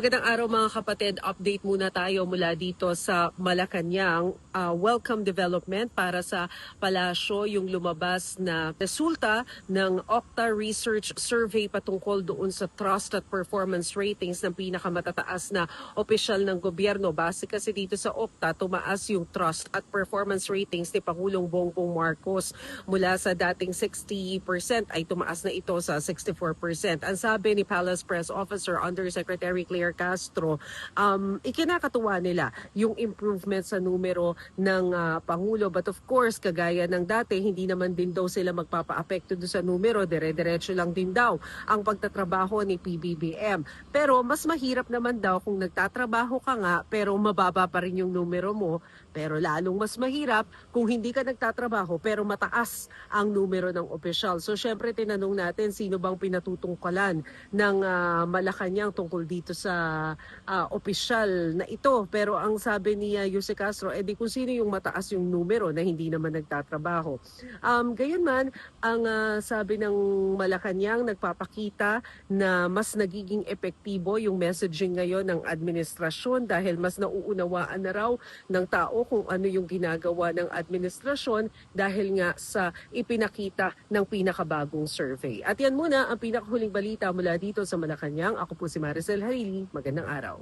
Magandang araw mga kapatid, update muna tayo mula dito sa Malacanang. Welcome development para sa palasyo yung lumabas na resulta ng Okta Research Survey patungkol doon sa trust at performance ratings ng pinakamatataas na opisyal ng gobyerno. Base kasi dito sa Okta, tumaas yung trust at performance ratings ni Pangulong Bongbong Marcos. Mula sa dating 60% ay tumaas na ito sa 64%. Ang sabi ni Palace Press Officer Undersecretary Claire Castro, ikinakatuwa nila yung improvement sa numero ng Pangulo. But of course, kagaya ng dati, hindi naman din daw sila magpapa-apekto doon sa numero. Dire-diretso lang din daw ang pagtatrabaho ni PBBM. Pero mas mahirap naman daw kung nagtatrabaho ka nga pero mababa pa rin yung numero mo. Pero lalong mas mahirap kung hindi ka nagtatrabaho pero mataas ang numero ng opisyal. So syempre tinanong natin sino bang pinatutungkalan ng Malacanang tungkol dito sa opisyal na ito. Pero ang sabi ni Jose Castro, edi kung sino yung mataas yung numero na hindi naman nagtatrabaho. Gayunman, ang sabi ng Malacanang nagpapakita na mas nagiging epektibo yung messaging ngayon ng administrasyon dahil mas nauunawaan na raw ng tao kung ano yung ginagawa ng administrasyon dahil nga sa ipinakita ng pinakabagong survey. At yan muna ang pinakahuling balita mula dito sa Malacanang. Ako po si Maricel Harili. Magandang araw.